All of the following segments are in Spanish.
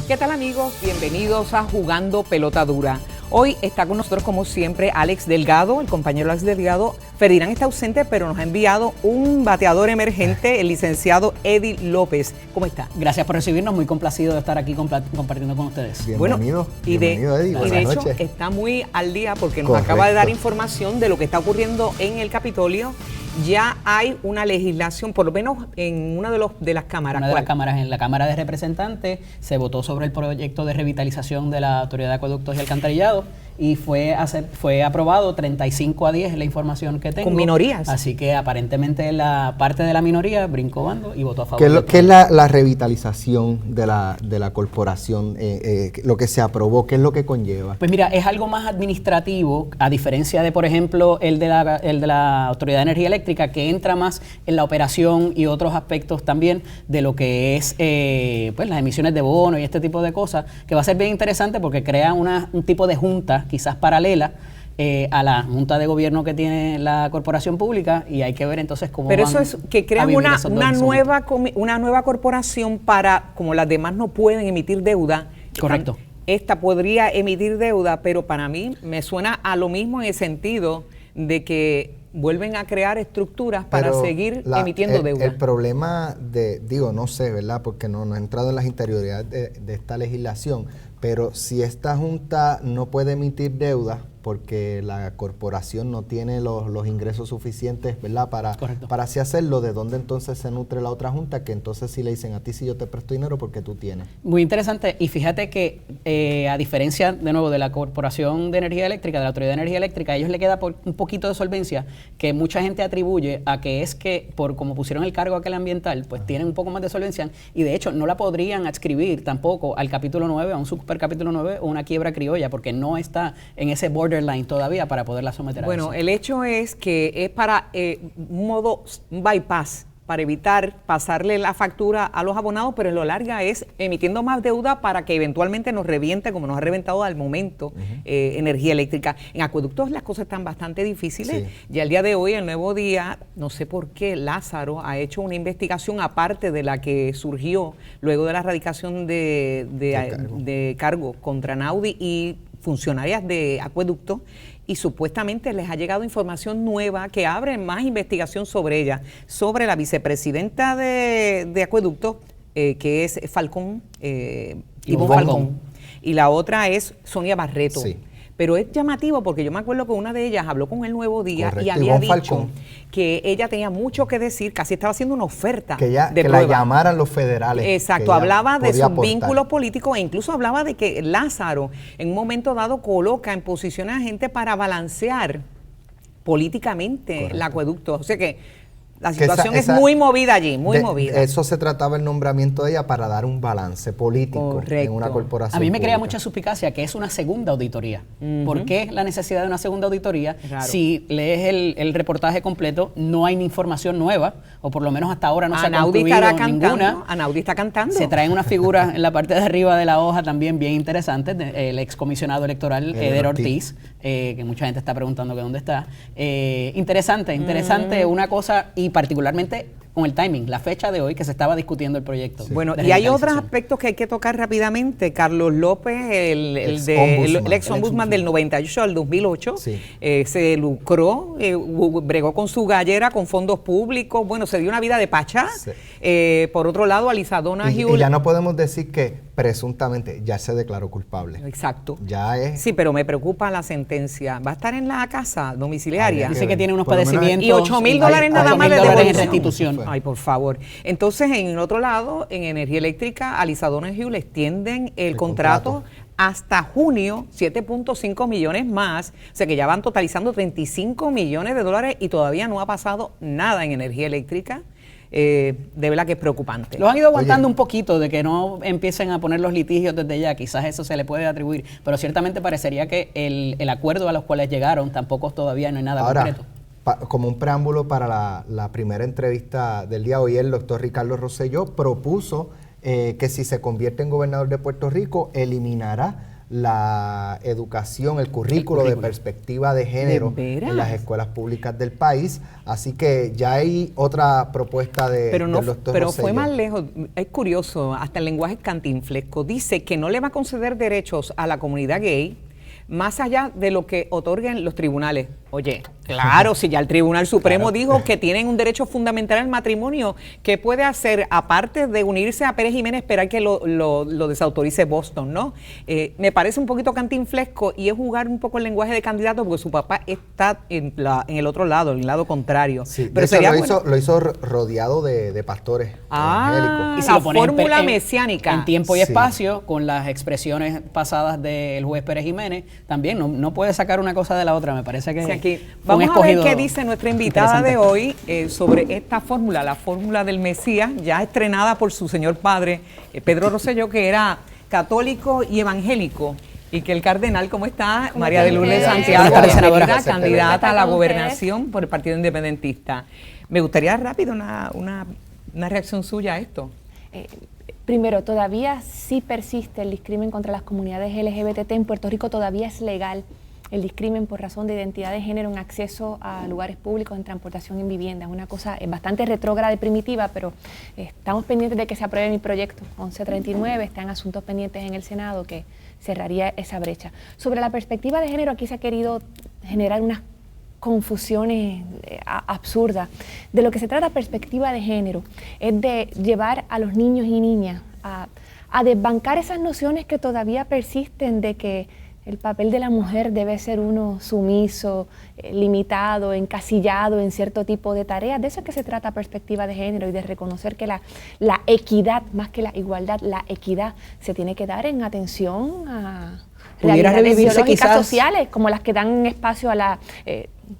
¿Qué tal, amigos? Bienvenidos a Jugando Pelota Dura. Hoy está con nosotros, como siempre, Alex Delgado, el compañero Alex Delgado. Ferdinand está ausente, pero nos ha enviado un bateador emergente, el licenciado Eddie López. ¿Cómo está? Gracias por recibirnos, muy complacido de estar aquí compartiendo con ustedes. Bienvenido, bienvenido Eddie. Y de hecho está muy al día porque nos acaba de dar información de lo que está ocurriendo en el Capitolio. Ya hay una legislación, por lo menos en una de las cámaras. Una de las cámaras, en la Cámara de Representantes, se votó sobre el proyecto de revitalización de la Autoridad de Acueductos y Alcantarillado y fue aprobado 35-10, es la información que tengo. Con minorías. Así que aparentemente la parte de la minoría brincó bando y votó a favor. ¿Qué es la revitalización de la corporación? Lo que se aprobó, ¿qué es lo que conlleva? Pues mira, es algo más administrativo, a diferencia de, por ejemplo, el de la Autoridad de Energía Eléctrica, que entra más en la operación y otros aspectos también de lo que es pues las emisiones de bono y este tipo de cosas, que va a ser bien interesante porque crea un tipo de junta quizás paralela a la junta de gobierno que tiene la corporación pública, y hay que ver entonces cómo Pero eso es que crean una nueva corporación para, como las demás no pueden emitir deuda. Correcto. Esta podría emitir deuda, pero para mí me suena a lo mismo en el sentido de que vuelven a crear estructuras para seguir emitiendo deuda. El problema no sé, ¿verdad? Porque no he entrado en las interioridades de esta legislación, pero si esta junta no puede emitir deuda porque la corporación no tiene los ingresos suficientes, ¿verdad? Para así hacerlo, ¿de dónde entonces se nutre la otra junta? Que entonces sí le dicen a ti, si yo te presto dinero porque tú tienes. Muy interesante, y fíjate que a diferencia, de nuevo, de la Corporación de Energía Eléctrica, de la Autoridad de Energía Eléctrica, a ellos le queda un poquito de solvencia que mucha gente atribuye a que es que, por como pusieron el cargo aquel ambiental, pues tienen un poco más de solvencia, y de hecho no la podrían adscribir tampoco al capítulo 9, a un super capítulo 9 o una quiebra criolla, porque no está en ese borderline todavía para poderla someter a eso. Bueno, el hecho es que es para un bypass, para evitar pasarle la factura a los abonados, pero en lo larga es emitiendo más deuda para que eventualmente nos reviente, como nos ha reventado al momento, energía eléctrica. En acueductos las cosas están bastante difíciles. Sí. Ya el día de hoy, el Nuevo Día, no sé por qué Lázaro ha hecho una investigación aparte de la que surgió luego de la erradicación de cargo contra Naudi y funcionarias de acueducto, y supuestamente les ha llegado información nueva que abre más investigación sobre ella, sobre la vicepresidenta de acueducto, que es Falcón, Ivonne Falcón, y la otra es Sonia Barreto. Sí. Pero es llamativo porque yo me acuerdo que una de ellas habló con El Nuevo Día. Correcto. Y había dicho Falcón, que ella tenía mucho que decir, casi estaba haciendo una oferta que la llamaran los federales. Exacto, hablaba de sus vínculos políticos e incluso hablaba de que Lázaro en un momento dado coloca en posiciones a gente para balancear políticamente el acueducto. O sea que la situación es muy movida allí, muy movida. Eso se trataba el nombramiento de ella para dar un balance político. Correcto. En una corporación. A mí me pública crea mucha suspicacia que es una segunda auditoría. ¿Por qué la necesidad de una segunda auditoría? Claro. Si lees el reportaje completo, no hay ni información nueva, o por lo menos hasta ahora no se ha concluido ninguna. Anaudi está cantando. Se traen unas figuras en la parte de arriba de la hoja también bien interesantes, el excomisionado electoral Eder Ortiz, que mucha gente está preguntando que dónde está. Interesante, una cosa, y particularmente con el timing, la fecha de hoy que se estaba discutiendo el proyecto. Sí. Bueno, y hay otros aspectos que hay que tocar rápidamente. Carlos López, el ex ombudsman del 98 al 2008, sí. Se lucró, bregó con su gallera con fondos públicos, bueno, se dio una vida de pachá. Sí. Por otro lado, Alizadona y ya no podemos decir que presuntamente ya se declaró culpable. Exacto. Ya es. Sí, pero me preocupa la sentencia. Va a estar en la casa domiciliaria. Dice que tiene unos padecimientos. Y $8,000 nada más de restitución. Ay, por favor. Entonces, en el otro lado, en energía eléctrica, Alizadona Hughes le extienden el contrato hasta junio, 7.5 millones más, o sea que ya van totalizando $35 millones y todavía no ha pasado nada en energía eléctrica. De verdad que es preocupante. Los han ido aguantando un poquito de que no empiecen a poner los litigios desde ya, quizás eso se le puede atribuir, pero ciertamente parecería que el acuerdo a los cuales llegaron tampoco todavía no hay nada concreto. Como un preámbulo para la primera entrevista del día de hoy, el doctor Ricardo Rosselló propuso que si se convierte en gobernador de Puerto Rico, eliminará la educación, el currículo de perspectiva de género en las escuelas públicas del país. Así que ya hay otra propuesta del doctor Pero Rosselló. fue más lejos. Es curioso, hasta el lenguaje cantinflesco dice que no le va a conceder derechos a la comunidad gay más allá de lo que otorguen los tribunales. Oye, claro, si ya el Tribunal Supremo dijo que tienen un derecho fundamental al matrimonio, ¿qué puede hacer aparte de unirse a Pérez Jiménez, esperar que lo desautorice Boston, ¿no? Me parece un poquito cantinflesco y es jugar un poco el lenguaje de candidato porque su papá está en el otro lado, en el lado contrario. Sí, pero eso sería lo hizo rodeado de pastores evangélicos. Y si la lo pone fórmula mesiánica. En tiempo y Sí. espacio, con las expresiones pasadas del juez Pérez Jiménez, también no puede sacar una cosa de la otra. Me parece que O sea, que fue un vamos a ver escogido qué dice nuestra invitada de interesante. hoy sobre esta fórmula, la fórmula del Mesías, ya estrenada por su señor padre, Pedro Rosselló, que era católico y evangélico. Y que el cardenal, ¿cómo está? María de Lourdes ustedes? Santiago, Buenas tardes, senadora. bienvenida, candidata a la ¿Cómo ustedes? gobernación por el Partido Independentista. Me gustaría rápido una reacción suya a esto. Primero, todavía sí persiste el discrimen contra las comunidades LGBT. En Puerto Rico todavía es legal el discrimen por razón de identidad de género en acceso a lugares públicos, en transportación, en vivienda. Es una cosa bastante retrógrada y primitiva, pero estamos pendientes de que se apruebe mi proyecto 1139. Están asuntos pendientes en el Senado que cerraría esa brecha. Sobre la perspectiva de género, aquí se ha querido generar unas confusiones absurdas. De lo que se trata perspectiva de género es de llevar a los niños y niñas a desbancar esas nociones que todavía persisten de que el papel de la mujer debe ser uno sumiso, limitado, encasillado en cierto tipo de tareas. De eso es que se trata perspectiva de género y de reconocer que la equidad, más que la igualdad, la equidad se tiene que dar en atención a Pudiera realidades revivirse biológicas quizás sociales, como las que dan espacio a la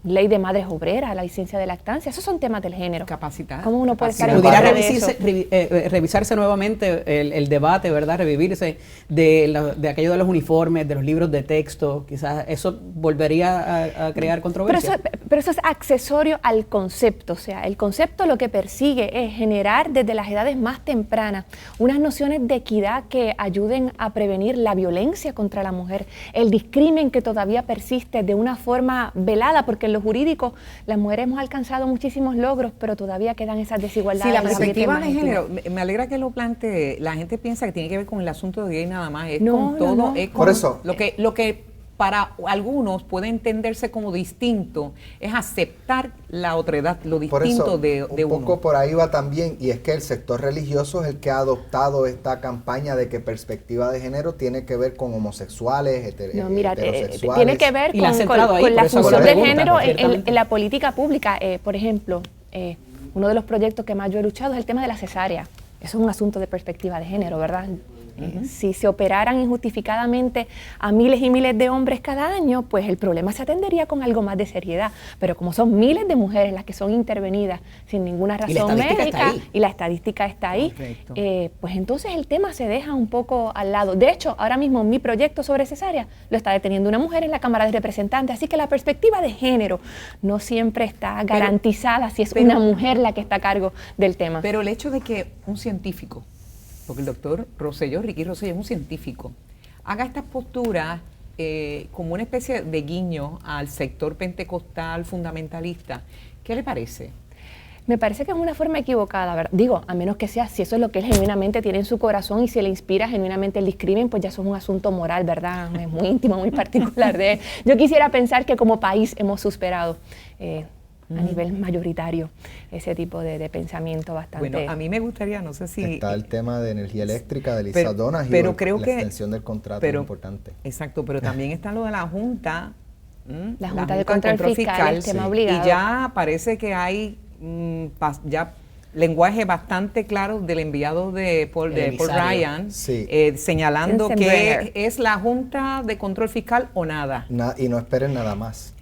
ley de madres obreras, a la licencia de lactancia. Esos son temas del género. Capacitar. ¿Cómo uno puede estar en pudiera contra de eso? revisarse nuevamente el debate, ¿verdad? Revivirse de aquello de los uniformes, de los libros de texto. Quizás eso volvería a crear controversia. Pero eso es accesorio al concepto. O sea, el concepto lo que persigue es generar desde las edades más tempranas unas nociones de equidad que ayuden a prevenir la violencia contra la mujer, el discrimen que todavía persiste de una forma velada, porque en lo jurídico las mujeres hemos alcanzado muchísimos logros, pero todavía quedan esas desigualdades. Sí, la en los ambientes perspectiva más de género, íntimos. me alegra que lo plantee. La gente piensa que tiene que ver con el asunto de gay nada más, es No, con no, todo, no. es con Por eso. lo que para algunos puede entenderse como distinto, es aceptar la otredad, lo Por distinto eso, de un uno. poco por ahí va también, y es que el sector religioso es el que ha adoptado esta campaña de que perspectiva de género tiene que ver con homosexuales, No, mira, heterosexuales. tiene que ver Y la ha con centrado ahí, con por la eso hago función la de pregunta, género ciertamente. en la política pública. Por ejemplo, uno de los proyectos que más yo he luchado es el tema de la cesárea. Eso es un asunto de perspectiva de género, ¿verdad? Si se operaran injustificadamente a miles y miles de hombres cada año, pues el problema se atendería con algo más de seriedad. Pero como son miles de mujeres las que son intervenidas sin ninguna Y la razón estadística está médica ahí. y la estadística está ahí, Correcto. pues entonces el tema se deja un poco al lado. De hecho, ahora mismo mi proyecto sobre cesárea lo está deteniendo una mujer en la Cámara de Representantes, así que la perspectiva de género no siempre está garantizada si es una mujer la que está a cargo del tema. Pero el hecho de que un científico, porque el doctor Rosselló, Ricky Rosselló, es un científico, haga estas posturas como una especie de guiño al sector pentecostal fundamentalista, ¿qué le parece? Me parece que es una forma equivocada, ¿verdad? Digo, a menos que sea, si eso es lo que él genuinamente tiene en su corazón y si le inspira genuinamente el discrimen, pues ya eso es un asunto moral, ¿verdad? Es muy íntimo, muy particular de él. Yo quisiera pensar que como país hemos superado a nivel mayoritario ese tipo de pensamiento bastante... Bueno, a mí me gustaría, no sé si... Está el tema de energía eléctrica de Lisa pero- Donahue, pero creo la que- extensión del contrato pero- es importante. Exacto, pero también está lo de la Junta. La Junta de Control Fiscal, el tema sí. obligado. Y ya parece que hay ya lenguaje bastante claro del enviado de Paul emisario. Ryan, Sí. señalando que Sensenbrenner. es la Junta de Control Fiscal o nada. Y no esperen nada más.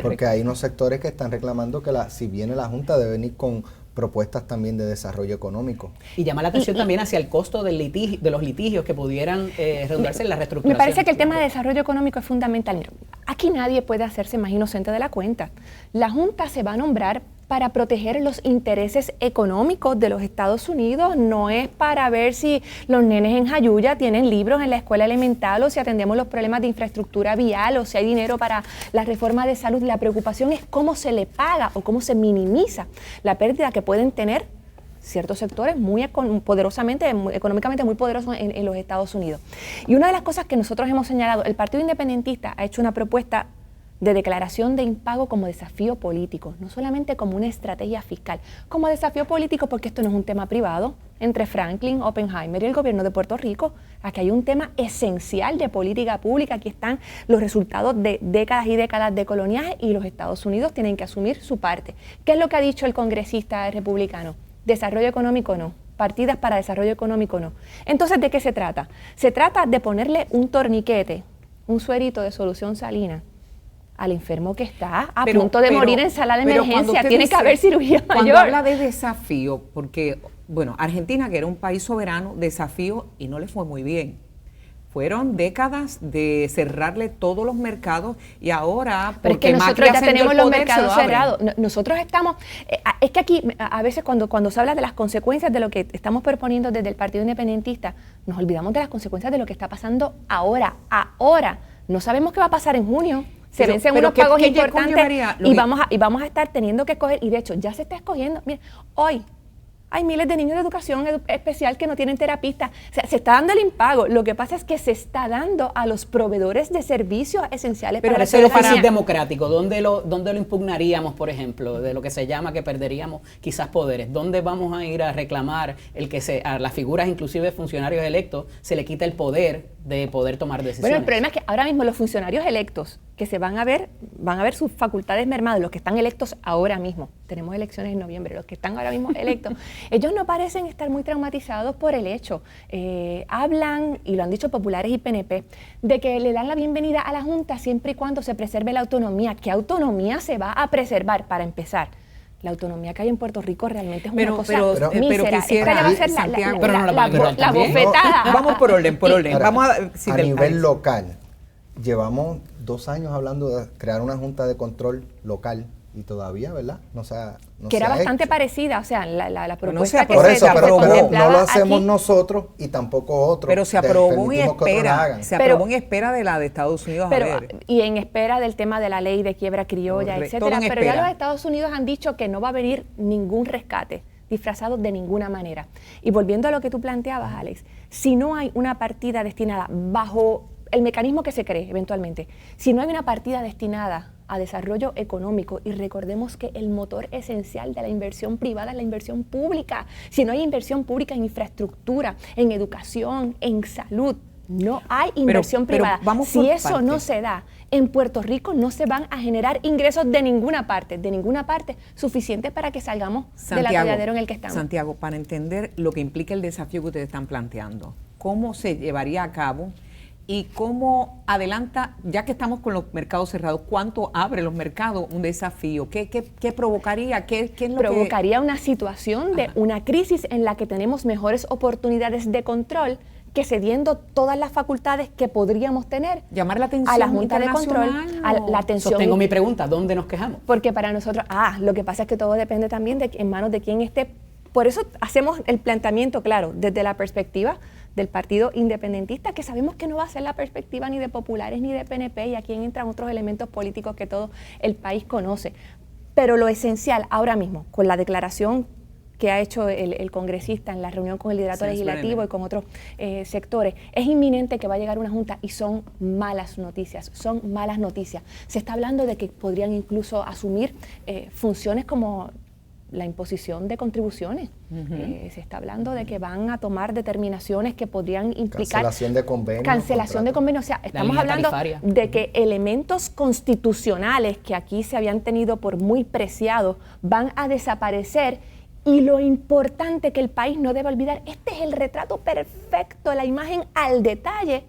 Porque hay unos sectores que están reclamando que si viene la Junta debe venir con propuestas también de desarrollo económico. Y llama la atención también hacia el costo del de los litigios que pudieran redundarse en la reestructuración. Me parece que el tema de desarrollo económico es fundamental. Mira, aquí nadie puede hacerse más inocente de la cuenta. La Junta se va a nombrar para proteger los intereses económicos de los Estados Unidos, no es para ver si los nenes en Jayuya tienen libros en la escuela elemental o si atendemos los problemas de infraestructura vial o si hay dinero para la reforma de salud. La preocupación es cómo se le paga o cómo se minimiza la pérdida que pueden tener ciertos sectores económicamente muy poderosos en los Estados Unidos. Y una de las cosas que nosotros hemos señalado, el Partido Independentista ha hecho una propuesta de declaración de impago como desafío político, no solamente como una estrategia fiscal, como desafío político, porque esto no es un tema privado entre Franklin, Oppenheimer y el gobierno de Puerto Rico. Aquí hay un tema esencial de política pública, aquí están los resultados de décadas y décadas de coloniaje y los Estados Unidos tienen que asumir su parte. ¿Qué es lo que ha dicho el congresista republicano? Desarrollo económico no. Partidas para desarrollo económico no. Entonces, ¿de qué se trata? Se trata de ponerle un torniquete, un suerito de solución salina al enfermo que está a punto de morir en sala de emergencia. Tiene que haber cirugía mayor. Cuando habla de desafío, porque, bueno, Argentina, que era un país soberano, desafío y no le fue muy bien. Fueron décadas de cerrarle todos los mercados y ahora, pero es que nosotros ya tenemos los mercados cerrados. Nosotros estamos, es que aquí a veces cuando se habla de las consecuencias de lo que estamos proponiendo desde el Partido Independentista, nos olvidamos de las consecuencias de lo que está pasando ahora. No sabemos qué va a pasar en junio. Se vencen unos pagos importantes y vamos a estar teniendo que escoger, y de hecho ya se está escogiendo. Mira, hoy hay miles de niños de educación especial que no tienen terapista. O sea, se está dando el impago. Lo que pasa es que se está dando a los proveedores de servicios esenciales para la ciudadanía. Pero eso es democrático. ¿Dónde lo impugnaríamos, por ejemplo, de lo que se llama que perderíamos quizás poderes? ¿Dónde vamos a ir a reclamar a las figuras, inclusive funcionarios electos, se le quita el poder de poder tomar decisiones? Bueno, el problema es que ahora mismo los funcionarios electos que se van a ver sus facultades mermadas, los que están electos ahora mismo, tenemos elecciones en noviembre, los que están ahora mismo electos, ellos no parecen estar muy traumatizados por el hecho. Hablan, y lo han dicho populares y PNP, de que le dan la bienvenida a la Junta siempre y cuando se preserve la autonomía. ¿Qué autonomía se va a preservar? Para empezar, la autonomía que hay en Puerto Rico realmente es una cosa mísera. Quisiera, esta va a ser la bofetada. Vamos por orden. Ahora, Vamos a nivel local, llevamos 2 años hablando de crear una junta de control local y todavía, ¿verdad? Que era bastante parecida, o sea, la propuesta por eso, pero contemplaba no lo hacemos aquí, nosotros y tampoco otros. Pero se aprobó en espera de la de Estados Unidos. Y en espera del tema de la ley de quiebra criolla, etcétera. Pero ya los Estados Unidos han dicho que no va a venir ningún rescate disfrazado de ninguna manera. Y volviendo a lo que tú planteabas, Alex, si no hay una partida destinada bajo el mecanismo que se cree eventualmente, si no hay una partida destinada a desarrollo económico, y recordemos que el motor esencial de la inversión privada es la inversión pública. Si no hay inversión pública en infraestructura, en educación, en salud, no hay inversión privada. Si eso no se da, en Puerto Rico no se van a generar ingresos de ninguna parte suficientes para que salgamos del atolladero en el que estamos. Santiago, para entender lo que implica el desafío que ustedes están planteando, ¿cómo se llevaría a cabo? ¿Y cómo adelanta, ya que estamos con los mercados cerrados, cuánto abre los mercados un desafío? ¿Qué provocaría? ¿Qué es lo provocaría una situación de una crisis en la que tenemos mejores oportunidades de control que cediendo todas las facultades que podríamos tener, llamar la atención a la Junta de Control, a la atención. Sostengo mi pregunta, ¿dónde nos quejamos? Porque para nosotros, lo que pasa es que todo depende también en manos de quién esté. Por eso hacemos el planteamiento, claro, desde la perspectiva del Partido Independentista, que sabemos que no va a ser la perspectiva ni de populares ni de PNP, y aquí entran otros elementos políticos que todo el país conoce. Pero lo esencial ahora mismo, con la declaración que ha hecho el congresista en la reunión con el liderato legislativo y con otros sectores, es inminente que va a llegar una junta, y son malas noticias. Se está hablando de que podrían incluso asumir funciones como la imposición de contribuciones. Se está hablando de que van a tomar determinaciones que podrían implicar cancelación de convenios. O sea, estamos hablando de que elementos constitucionales que aquí se habían tenido por muy preciados van a desaparecer. Y lo importante que el país no debe olvidar, este es el retrato perfecto, la imagen al detalle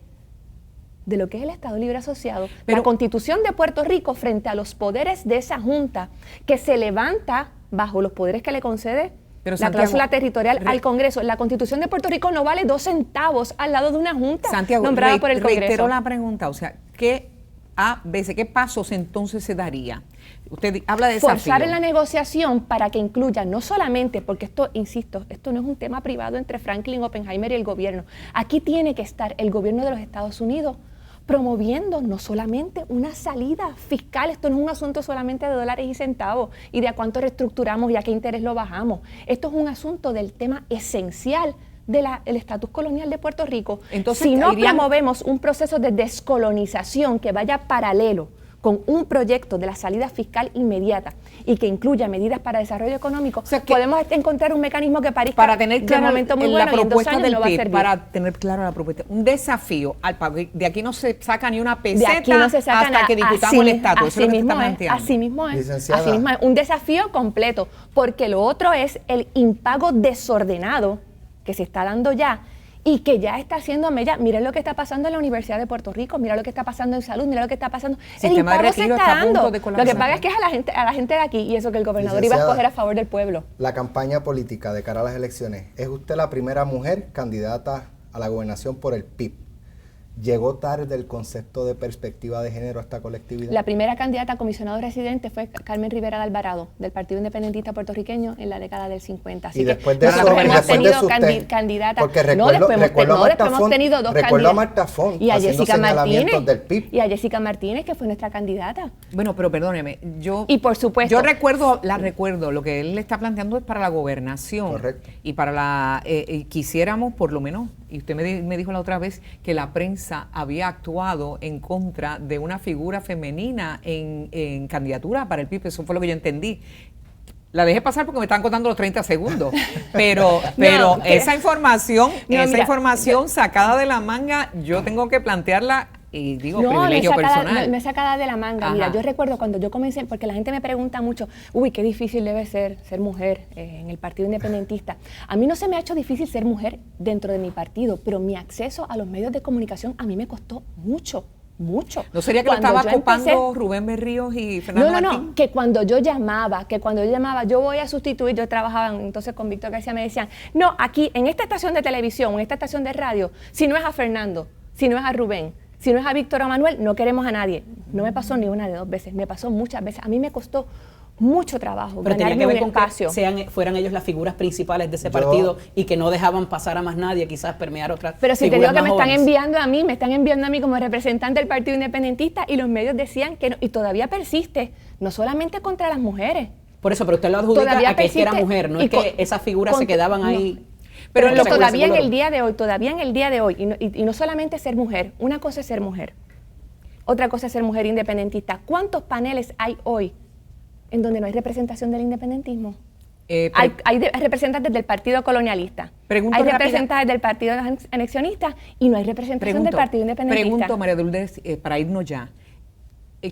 de lo que es el Estado Libre Asociado. La Constitución de Puerto Rico frente a los poderes de esa Junta, que se levanta bajo los poderes que le concede la cláusula territorial al Congreso. La Constitución de Puerto Rico no vale 2 centavos al lado de una Junta nombrada por el Congreso. Reitero la pregunta, o sea, ¿qué pasos entonces se daría Usted habla de desafío. Forzar en la negociación para que incluya no solamente, porque esto, insisto, esto no es un tema privado entre Franklin Oppenheimer y el gobierno. Aquí tiene que estar el gobierno de los Estados Unidos promoviendo no solamente una salida fiscal, esto no es un asunto solamente de dólares y centavos y de a cuánto reestructuramos y a qué interés lo bajamos. Esto es un asunto del tema esencial del estatus colonial de Puerto Rico. Entonces, si no promovemos un proceso de descolonización que vaya paralelo con un proyecto de la salida fiscal inmediata y que incluya medidas para desarrollo económico, o sea, podemos encontrar un mecanismo que parezca para tener de claro momento muy la bueno y en 2 años no va a servir. Para tener claro la propuesta, un desafío al pago. De aquí no se saca ni una peseta de aquí no se saca hasta que discutamos el estatus. Eso es lo que está planteando. Así mismo es. Licenciada. Así mismo es. Un desafío completo, porque lo otro es el impago desordenado que se está dando ya y que ya está haciendo mella. Mira lo que está pasando en la Universidad de Puerto Rico, mira lo que está pasando en salud, mira lo que está pasando. El impago se está dando. Lo que pasa es que es a la gente de aquí y eso que el gobernador iba a escoger a favor del pueblo. La campaña política de cara a las elecciones, ¿es usted la primera mujer candidata a la gobernación por el PIB? ¿Llegó tarde el concepto de perspectiva de género a esta colectividad? La primera candidata a comisionado residente fue Carmen Rivera de Alvarado, del Partido Independentista puertorriqueño en la década del 50. Así y que después de eso, hemos tenido usted, candidatas. Porque después hemos tenido dos recuerdo a candidatas. Marta Font Y a haciendo Jessica señalamientos Martínez. del PIB. Y a Jessica Martínez, que fue nuestra candidata. Bueno, pero perdóneme, y por supuesto, yo recuerdo, lo que él le está planteando es para la gobernación. Correcto. Y para la, quisiéramos por lo menos, y usted me dijo la otra vez que la prensa había actuado en contra de una figura femenina en candidatura para el PIB, eso fue lo que yo entendí. La dejé pasar porque me están contando los 30 segundos, pero no, esa información sacada de la manga, yo tengo que plantearla. Y digo, privilegio personal. No es sacada de la manga. Ajá. Mira, yo recuerdo cuando yo comencé, porque la gente me pregunta mucho, qué difícil debe ser mujer en el Partido Independentista. A mí no se me ha hecho difícil ser mujer dentro de mi partido, pero mi acceso a los medios de comunicación a mí me costó mucho. ¿No sería que cuando lo estaba ocupando Rubén Berríos y Fernando Martín? No, que cuando yo llamaba, yo voy a sustituir, yo trabajaba entonces con Víctor García, me decían, no, aquí, en esta estación de televisión, en esta estación de radio, si no es a Fernando, si no es a Rubén, si no es a Víctor o a Manuel, no queremos a nadie. No me pasó ni una de 2 veces, me pasó muchas veces. A mí me costó mucho trabajo. Pero tenía que ver con que fueran ellos las figuras principales de ese partido y que no dejaban pasar a más nadie, quizás permear otras. Pero si te digo que me están enviando a mí como representante del Partido Independentista y los medios decían que no, y todavía persiste, no solamente contra las mujeres. Por eso, pero usted lo adjudica a que era mujer, no es que esas figuras se quedaban ahí. Pero todavía en el día de hoy, y no solamente ser mujer, una cosa es ser mujer, otra cosa es ser mujer independentista. ¿Cuántos paneles hay hoy en donde no hay representación del independentismo? Hay representantes del Partido Colonialista, hay representantes del Partido Anexionista y no hay representación del Partido Independentista. Pregunto, María de Lourdes, para irnos ya.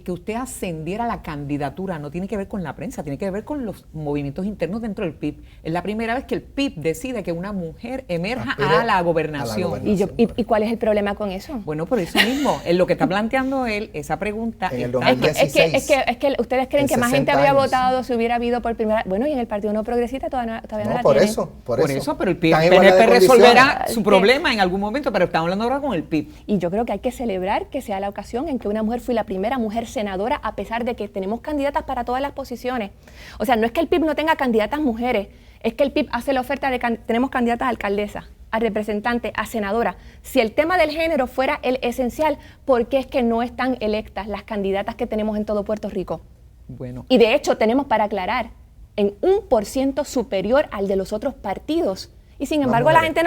Que usted ascendiera a la candidatura no tiene que ver con la prensa, tiene que ver con los movimientos internos dentro del PIB. Es la primera vez que el PIB decide que una mujer emerja a la gobernación. ¿Y cuál es el problema con eso? Bueno, por eso mismo, en lo que está planteando él, esa pregunta... En el 2016, es que ustedes creen que más gente habría votado si hubiera habido por primera vez. Bueno, y en el Partido No Progresista todavía no la por tienen. Por eso, pero el PNP resolverá su problema en algún momento, pero estamos hablando ahora con el PIB. Y yo creo que hay que celebrar que sea la ocasión en que una mujer fue la primera mujer senadora, a pesar de que tenemos candidatas para todas las posiciones. O sea, no es que el PIB no tenga candidatas mujeres, es que el PIB hace la oferta de tenemos candidatas a alcaldesa, a representante, a senadora. Si el tema del género fuera el esencial, ¿por qué es que no están electas las candidatas que tenemos en todo Puerto Rico? Bueno. Y de hecho tenemos, para aclarar, en 1% superior al de los otros partidos. Y sin embargo la gente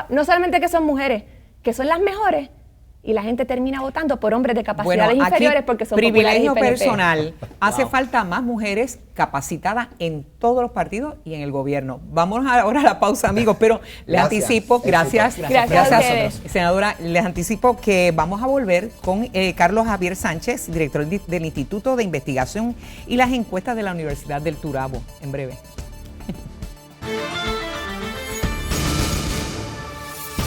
no solamente que son mujeres, que son las mejores, y la gente termina votando por hombres de capacidades inferiores porque son privilegio populares y PNP. Personal. Hace falta más mujeres capacitadas en todos los partidos y en el gobierno. Vamos ahora a la pausa, amigos, pero les anticipo, gracias, senadora, les anticipo que vamos a volver con Carlos Javier Sánchez, director del Instituto de Investigación y las Encuestas de la Universidad del Turabo, en breve.